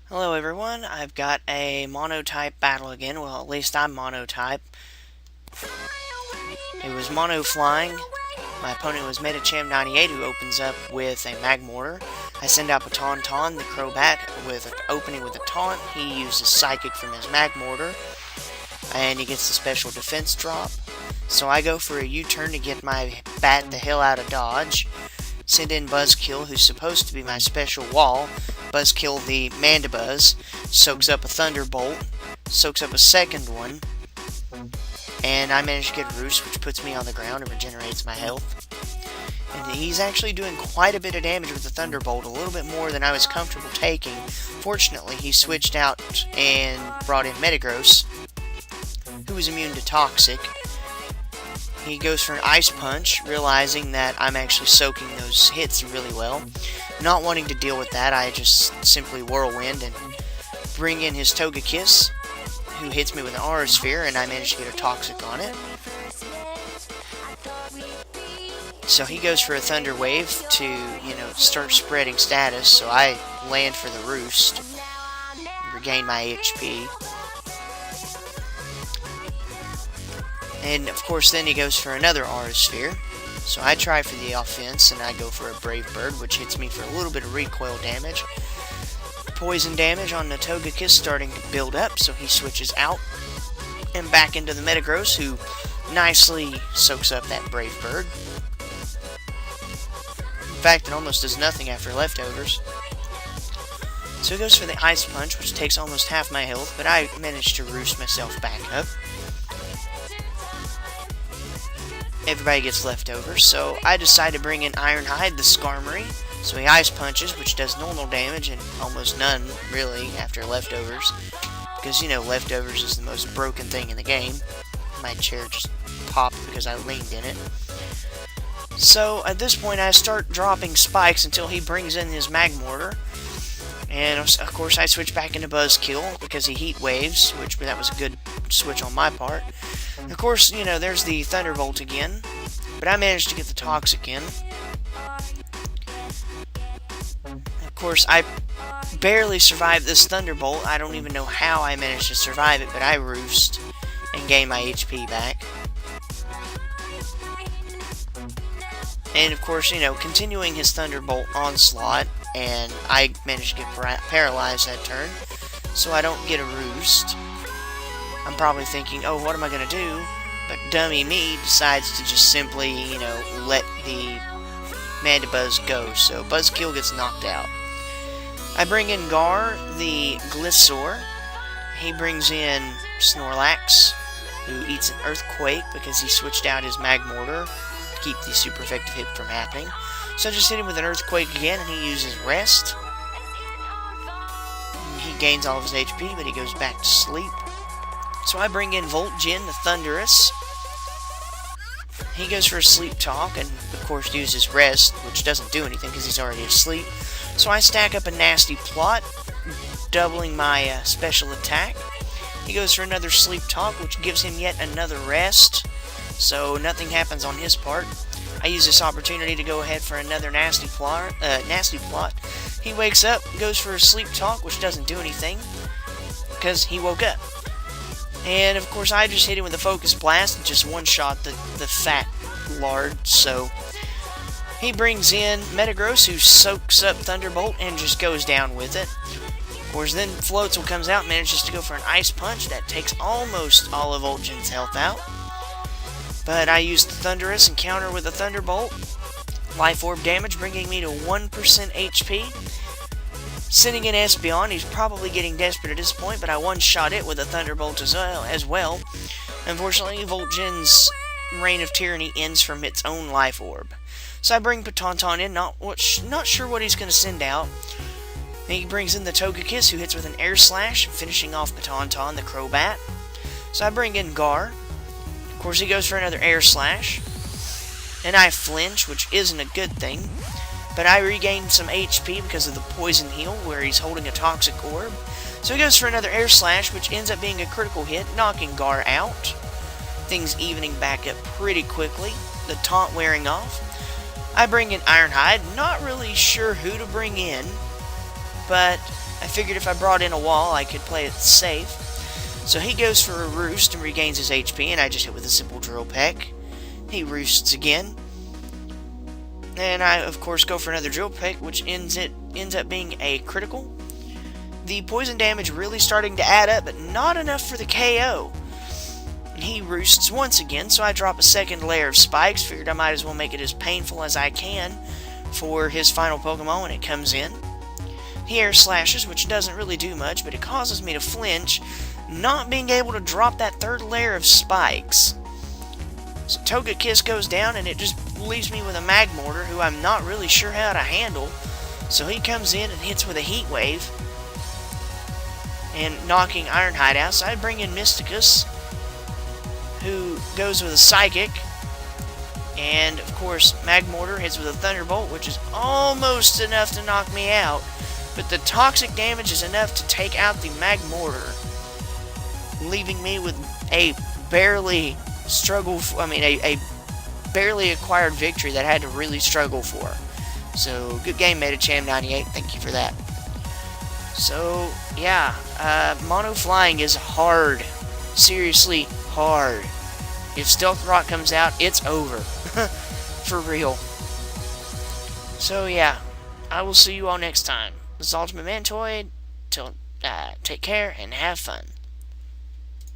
Hello everyone, I've got a Monotype battle again. Well, at least I'm Monotype. It was Mono-Flying. My opponent was medicham98, who opens up with a Mag Mortar. I send out Tauntaun, the Crobat, with an opening with a taunt. He uses Psychic from his Mag Mortar, and he gets the special defense drop. So I go for a U-turn to get my bat the hell out of dodge. Send in Buzzkill, who's supposed to be my special wall. Buzzkill the Mandibuzz soaks up a Thunderbolt, soaks up a second one, and I manage to get Roost, which puts me on the ground and regenerates my health. And he's actually doing quite a bit of damage with the Thunderbolt, a little bit more than I was comfortable taking. Fortunately, he switched out and brought in Metagross, who was immune to Toxic. He goes for an Ice Punch, realizing that I'm actually soaking those hits really well. Not wanting to deal with that, I just simply Whirlwind and bring in his Togekiss, who hits me with an Aura Sphere, and I manage to get a Toxic on it. So he goes for a Thunder Wave to, start spreading status, so I land for the Roost, regain my HP. And of course then he goes for another Aura Sphere. So I try for the offense and I go for a Brave Bird, which hits me for a little bit of recoil damage. Poison damage on the Togekiss starting to build up, so he switches out and back into the Metagross, who nicely soaks up that Brave Bird. In fact, it almost does nothing after leftovers. So he goes for the Ice Punch, which takes almost half my health, but I manage to Roost myself back up. Everybody gets leftovers, so I decide to bring in Ironhide, the Skarmory. So he Ice Punches, which does normal damage and almost none, really, after leftovers. Because, leftovers is the most broken thing in the game. My chair just popped because I leaned in it. So, at this point, I start dropping spikes until he brings in his Mag Mortar. And, of course, I switch back into Buzzkill because he Heat Waves, which that was a good switch on my part. Of course, there's the Thunderbolt again, but I managed to get the Toxic in. Of course, I barely survived this Thunderbolt. I don't even know how I managed to survive it, but I Roost and gain my HP back. And of course, continuing his Thunderbolt onslaught, and I managed to get paralyzed that turn, so I don't get a Roost. I'm probably thinking, oh, what am I going to do? But dummy me decides to just simply, let the Mandibuzz go. So Buzzkill gets knocked out. I bring in Gar, the Glissaur. He brings in Snorlax, who eats an Earthquake because he switched out his Mag Mortar to keep the super effective hit from happening. So I just hit him with an Earthquake again, and he uses Rest. He gains all of his HP, but he goes back to sleep. So I bring in Voltgen, the Thundurus. He goes for a Sleep Talk, and of course uses Rest, which doesn't do anything because he's already asleep. So I stack up a Nasty Plot, doubling my special attack. He goes for another Sleep Talk, which gives him yet another Rest, so nothing happens on his part. I use this opportunity to go ahead for another Nasty Plot. He wakes up, goes for a Sleep Talk, which doesn't do anything because he woke up. And, of course, I just hit him with a Focus Blast and just one-shot the fat lard, so he brings in Metagross, who soaks up Thunderbolt and just goes down with it. Of course, then Floatzel comes out and manages to go for an Ice Punch that takes almost all of Voltgen's health out. But I use the Thundurus and counter with a Thunderbolt. Life Orb damage, bringing me to 1% HP. Sending in Espeon, he's probably getting desperate at this point, but I one-shot it with a Thunderbolt as well. Unfortunately, Voltgen's reign of tyranny ends from its own Life Orb. So I bring Tauntaun in, not sure what he's going to send out. He brings in the Togekiss, who hits with an Air Slash, finishing off Tauntaun, the Crobat. So I bring in Gar. Of course, he goes for another Air Slash. And I flinch, which isn't a good thing. But I regained some HP because of the Poison Heal, where he's holding a Toxic Orb. So he goes for another Air Slash, which ends up being a critical hit, knocking Gar out. Things evening back up pretty quickly, the taunt wearing off. I bring in Ironhide, not really sure who to bring in. but I figured if I brought in a wall, I could play it safe. So he goes for a roost and regains his HP, and I just hit with a simple drill peck. He roosts again. And I, of course, go for another drill peck, which ends up being a critical. The poison damage really starting to add up, but not enough for the KO. And he roosts once again, so I drop a second layer of spikes. Figured I might as well make it as painful as I can for his final Pokemon when it comes in. He air slashes, which doesn't really do much, but it causes me to flinch, not being able to drop that third layer of spikes. So Togekiss goes down, and it just leaves me with a Magmortar, who I'm not really sure how to handle. So he comes in and hits with a Heat Wave, and knocking Ironhide out. So I bring in Mysticus, who goes with a Psychic, and of course Magmortar hits with a Thunderbolt, which is almost enough to knock me out, but the toxic damage is enough to take out the Magmortar, leaving me with a barely a barely acquired victory that I had to really struggle for. So, good game, medicham98. Thank you for that. So, yeah, Mono-Flying is hard. Seriously hard. If Stealth Rock comes out, it's over. For real. So, yeah, I will see you all next time. This is Altima Mantoid. Take care and have fun.